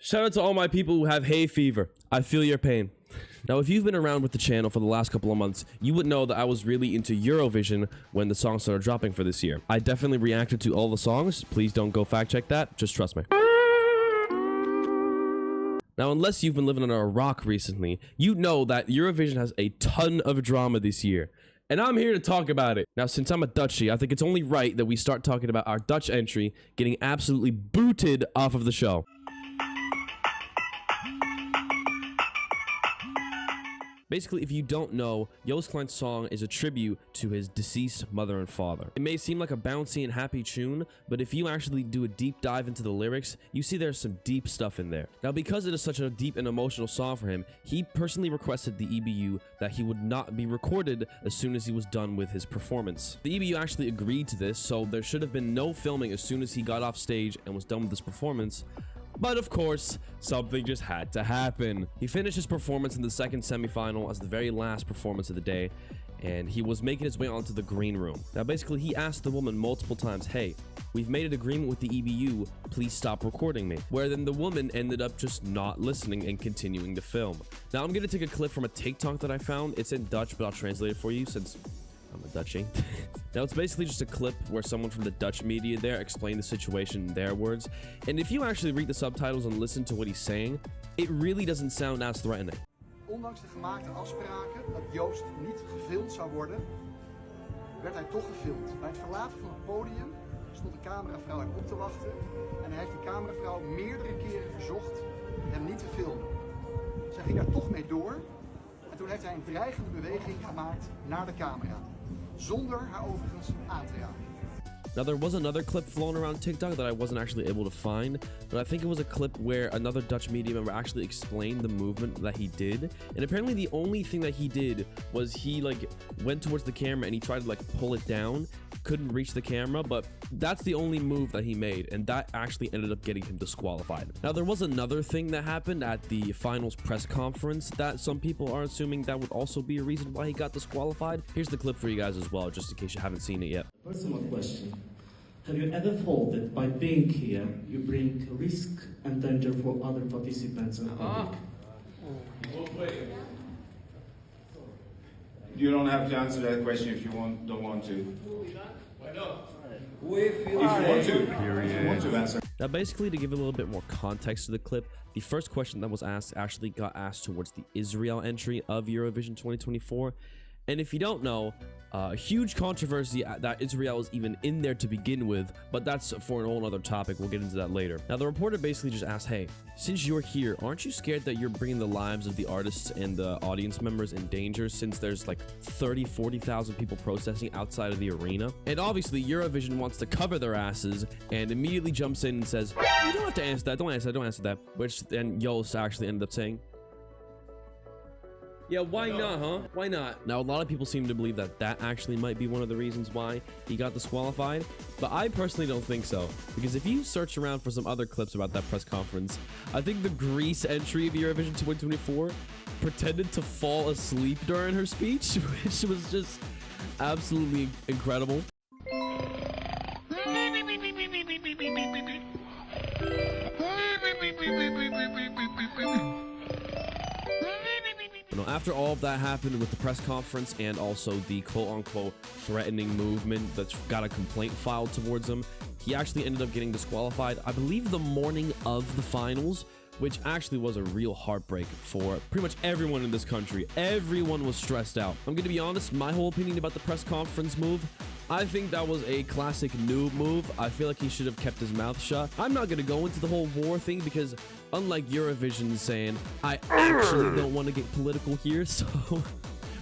Shout out to all my people who have hay fever. I feel your pain. Now, if you've been around with the channel for the last couple of months, you would know that I was really into Eurovision when the songs started dropping for this year. I definitely reacted to all the songs. Please don't go fact check that. Just trust me. Now, unless you've been living under a rock recently, you know that Eurovision has a ton of drama this year. And I'm here to talk about it. Now, since I'm a Dutchie, I think it's only right that we start talking about our Dutch entry getting absolutely booted off of the show. Basically, if you don't know, Joost Klein's song is a tribute to his deceased mother and father. It may seem like a bouncy and happy tune, but if you actually do a deep dive into the lyrics, you see there's some deep stuff in there. Now, because it is such a deep and emotional song for him, he personally requested the EBU that he would not be recorded as soon as he was done with his performance. The EBU actually agreed to this, so there should have been no filming as soon as he got off stage and was done with his performance. But of course, something just had to happen. He finished his performance in the second semifinal as the very last performance of the day, and he was making his way onto the green room. Now, basically, he asked the woman multiple times, hey, we've made an agreement with the EBU, please stop recording me. Where then the woman ended up just not listening and continuing to film. Now, I'm gonna take a clip from a TikTok that I found. It's in Dutch, but I'll translate it for you since I'm a Dutchie. Now, it's basically just a clip where someone from the Dutch media there explained the situation in their words. And if you actually read the subtitles and listen to what he's saying, it really doesn't sound as threatening. Ondanks de gemaakte afspraken dat Joost niet gefilmd zou worden, werd hij toch gefilmd. Bij het verlaten van het podium stond de cameravrouw hem op te wachten en hij heeft de cameravrouw meerdere keren verzocht hem niet te filmen. Zij ging daar toch mee door en toen heeft hij een dreigende beweging gemaakt naar de camera. Zonder haar overigens aan te raken. Now, there was another clip flown around TikTok that I wasn't actually able to find, but I think it was a clip where another Dutch media member actually explained the movement that he did. And apparently the only thing that he did was he went towards the camera and he tried to pull it down, couldn't reach the camera, but that's the only move that he made, and that actually ended up getting him disqualified. Now, there was another thing that happened at the finals press conference that some people are assuming that would also be a reason why he got disqualified. Here's the clip for you guys as well, just in case you haven't seen it yet. Personal question. Have you ever felt that by being here, you bring risk and danger for other participants and public? You don't have to answer that question if you don't want to. Why not? If you want to answer. Now, basically, to give a little bit more context to the clip, the first question that was asked actually got asked towards the Israel entry of Eurovision 2024. And if you don't know, a huge controversy that Israel is even in there to begin with, but that's for an whole other topic. We'll get into that later. Now, the reporter basically just asked, hey, since you're here, aren't you scared that you're bringing the lives of the artists and the audience members in danger since there's 40,000 people protesting outside of the arena? And obviously, Eurovision wants to cover their asses and immediately jumps in and says, you don't have to answer that, don't answer that, which then Joost actually ended up saying, yeah, why not, huh? Why not? Now, a lot of people seem to believe that that actually might be one of the reasons why he got disqualified, but I personally don't think so, because if you search around for some other clips about that press conference, I think the Greece entry of Eurovision 2024 pretended to fall asleep during her speech, which was just absolutely incredible. After all of that happened with the press conference and also the quote-unquote threatening movement that's got a complaint filed towards him, he actually ended up getting disqualified, I believe, the morning of the finals, which actually was a real heartbreak for pretty much everyone in this country. Everyone was stressed out. I'm gonna be honest, my whole opinion about the press conference move, I think that was a classic noob move. I feel like he should have kept his mouth shut. I'm not gonna go into the whole war thing because unlike Eurovision saying, I actually don't want to get political here, so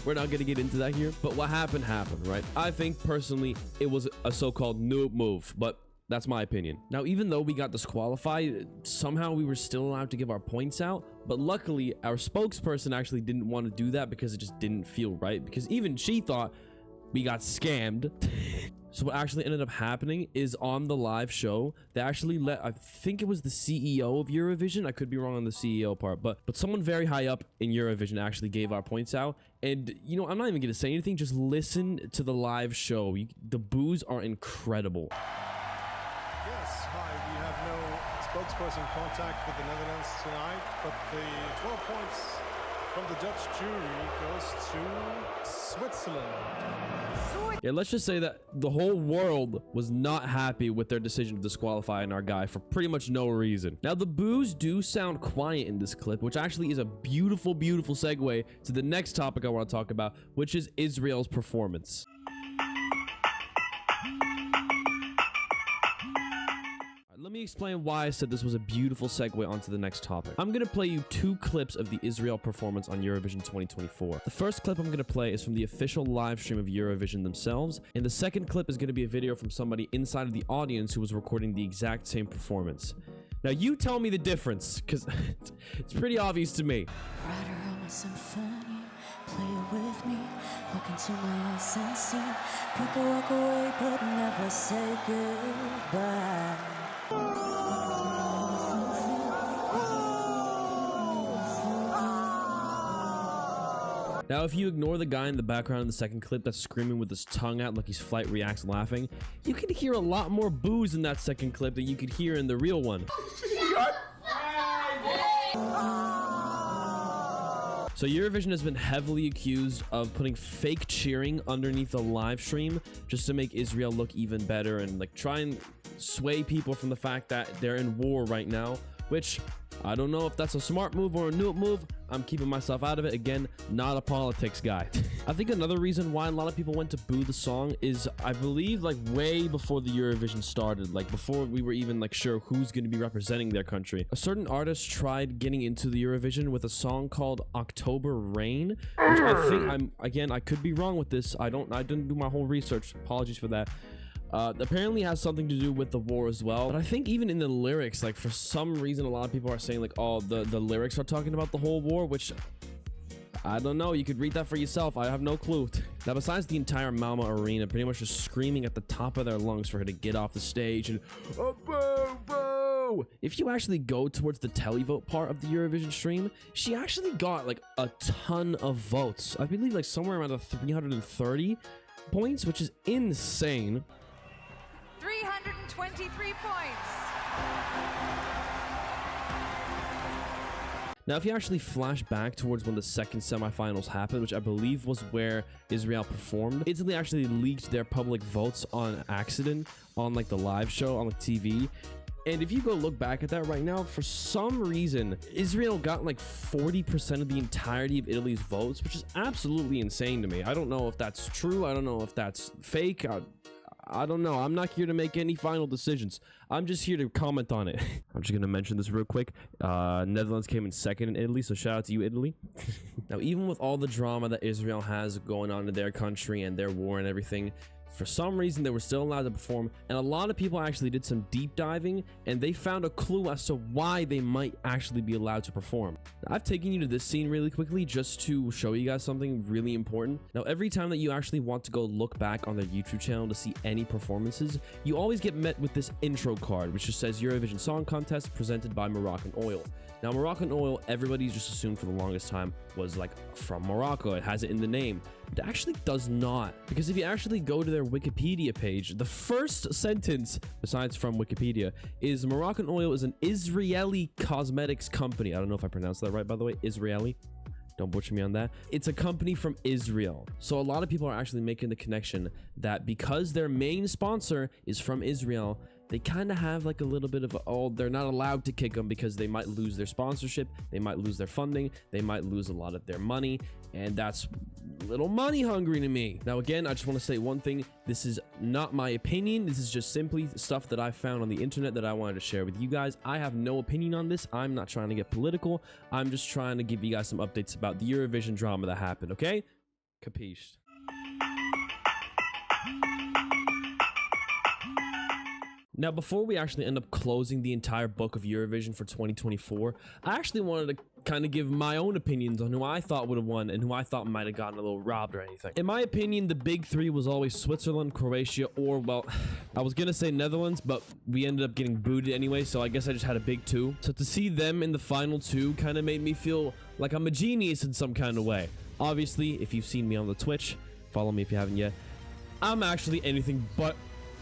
we're not gonna get into that here. But what happened, right? I think personally it was a so-called noob move, but that's my opinion. Now, even though we got disqualified, somehow we were still allowed to give our points out. But luckily, our spokesperson actually didn't want to do that because it just didn't feel right. Because even she thought we got scammed. So what actually ended up happening is on the live show, they actually let, I think it was the CEO of Eurovision. I could be wrong on the CEO part, but someone very high up in Eurovision actually gave our points out. And, you know, I'm not even going to say anything. Just listen to the live show. The boos are incredible. Yes, hi, we have no spokesperson contact with the Netherlands tonight, but the 12 points from the Dutch jury goes to Switzerland. Yeah, let's just say that the whole world was not happy with their decision to disqualify our guy for pretty much no reason. Now, the boos do sound quiet in this clip, which actually is a beautiful, beautiful segue to the next topic I want to talk about, which is Israel's performance. Let me explain why I said this was a beautiful segue onto the next topic. I'm going to play you 2 clips of the Israel performance on Eurovision 2024. The first clip I'm going to play is from the official live stream of Eurovision themselves, and the second clip is going to be a video from somebody inside of the audience who was recording the exact same performance. Now, you tell me the difference, because it's pretty obvious to me. Rider on my symphony, play it with me, look into my eyes and see. People walk away but never say goodbye. Now, if you ignore the guy in the background in the second clip that's screaming with his tongue out like his flight reacts laughing, you can hear a lot more boos in that second clip than you could hear in the real one. So Eurovision has been heavily accused of putting fake cheering underneath the live stream just to make Israel look even better and like try and sway people from the fact that they're in war right now, which I don't know if that's a smart move or a new move. I'm keeping myself out of it. Again, not a politics guy. I think another reason why a lot of people went to boo the song is, I believe, like way before the Eurovision started, like before we were even like sure who's going to be representing their country, a certain artist tried getting into the Eurovision with a song called October Rain, which I think I could be wrong with this. I didn't do my whole research. Apologies for that. Apparently has something to do with the war as well, but I think even in the lyrics, like for some reason a lot of people are saying like, oh, the lyrics are talking about the whole war, which I don't know. You could read that for yourself. I have no clue. Now, besides the entire Malmö arena pretty much just screaming at the top of their lungs for her to get off the stage and boo, boo, if you actually go towards the televote part of the Eurovision stream, she actually got like a ton of votes. I believe like somewhere around 330 points, which is insane. 323 points. Now, if you actually flash back towards when the second semifinals happened, which I believe was where Israel performed, Italy actually leaked their public votes on accident on like the live show on the TV. And if you go look back at that right now, for some reason, Israel got like 40% of the entirety of Italy's votes, which is absolutely insane to me. I don't know if that's true. I don't know if that's fake. I don't know. I'm not here to make any final decisions. I'm just here to comment on it. I'm just going to mention this real quick. Netherlands came in second in Italy, so shout out to you, Italy. Now, even with all the drama that Israel has going on in their country and their war and everything, for some reason, they were still allowed to perform, and a lot of people actually did some deep diving, and they found a clue as to why they might actually be allowed to perform. Now, I've taken you to this scene really quickly just to show you guys something really important. Now, every time that you actually want to go look back on their YouTube channel to see any performances, you always get met with this intro card, which just says Eurovision Song Contest presented by Moroccan Oil. Now, Moroccan Oil, everybody's just assumed for the longest time was like from Morocco. It has it in the name. It actually does not, because if you actually go to their Wikipedia page, the first sentence, besides from Wikipedia, is Moroccan Oil is an Israeli cosmetics company. I don't know if I pronounced that right, by the way. Israeli. Don't butcher me on that. It's a company from Israel. So a lot of people are actually making the connection that because their main sponsor is from Israel, they kind of have like a little bit of they're not allowed to kick them because they might lose their sponsorship, they might lose their funding, they might lose a lot of their money, and that's a little money hungry to me. Now, again, I just want to say one thing. This is not my opinion. This is just simply stuff that I found on the internet that I wanted to share with you guys. I have no opinion on this. I'm not trying to get political. I'm just trying to give you guys some updates about the Eurovision drama that happened, okay? Capisce? Now, before we actually end up closing the entire book of Eurovision for 2024, I actually wanted to kind of give my own opinions on who I thought would have won and who I thought might have gotten a little robbed or anything. In my opinion, the big three was always Switzerland, Croatia, or, well, I was going to say Netherlands, but we ended up getting booted anyway, so I guess I just had a big two. So to see them in the final two kind of made me feel like I'm a genius in some kind of way. Obviously, if you've seen me on the Twitch, follow me if you haven't yet, I'm actually anything but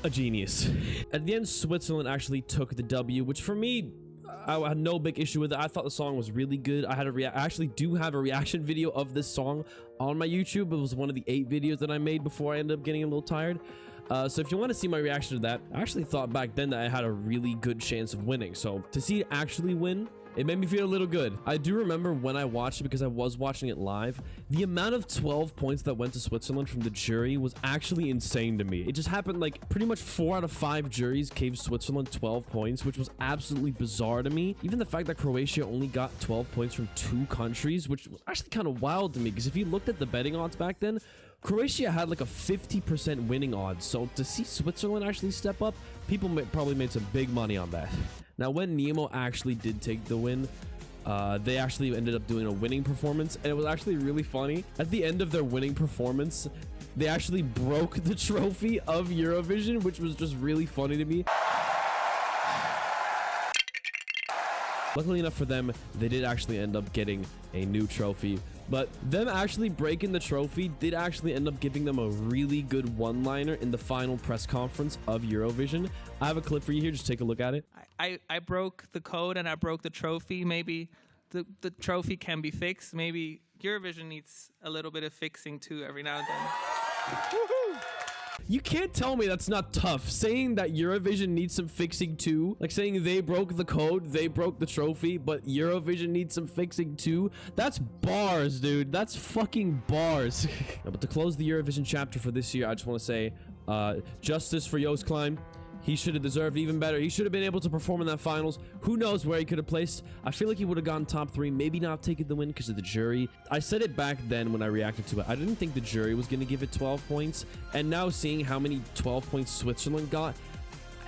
a genius. At the end, Switzerland actually took the W, which for me I had no big issue with it. I thought the song was really good. I actually do have a reaction video of this song on my YouTube. It was one of the 8 videos that I made before I ended up getting a little tired. So if you want to see my reaction to that, I actually thought back then that I had a really good chance of winning. So to see it actually win, it made me feel a little good. I do remember when I watched it, because I was watching it live, the amount of 12 points that went to Switzerland from the jury was actually insane to me. It just happened like pretty much 4 out of 5 juries gave Switzerland 12 points, which was absolutely bizarre to me. Even the fact that Croatia only got 12 points from 2 countries, which was actually kind of wild to me, because if you looked at the betting odds back then, Croatia had like a 50% winning odds. So to see Switzerland actually step up, people probably made some big money on that. Now, when Nemo actually did take the win, they actually ended up doing a winning performance, and it was actually really funny. At the end of their winning performance, they actually broke the trophy of Eurovision, which was just really funny to me. Luckily enough for them, they did actually end up getting a new trophy. But them actually breaking the trophy did actually end up giving them a really good one-liner in the final press conference of Eurovision. I have a clip for you here. Just take a look at it. I broke the code and I broke the trophy. Maybe the trophy can be fixed. Maybe Eurovision needs a little bit of fixing too every now and then. Woohoo! You can't tell me that's not tough. Saying that Eurovision needs some fixing too, like saying they broke the code, they broke the trophy, but Eurovision needs some fixing too. That's bars, dude. That's fucking bars. But to close the Eurovision chapter for this year, I just want to say, justice for Joost Klein. He should have deserved even better. He should have been able to perform in that finals. Who knows where he could have placed? I feel like he would have gotten top 3, maybe not taken the win because of the jury. I said it back then when I reacted to it. I didn't think the jury was going to give it 12 points. And now seeing how many 12 points Switzerland got,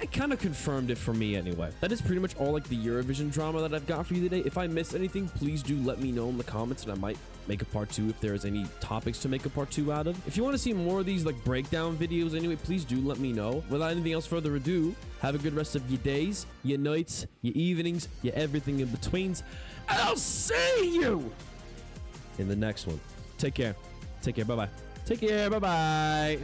it kind of confirmed it for me anyway. That is pretty much all like the Eurovision drama that I've got for you today. If I missed anything, please do let me know in the comments, and I might make a part 2 if there's any topics to make a part 2 out of. If you want to see more of these like breakdown videos anyway, please do let me know. Without anything else further ado, have a good rest of your days, your nights, your evenings, your everything in betweens, and I'll see you in the next one. Take care. Take care. Bye-bye. Take care. Bye-bye.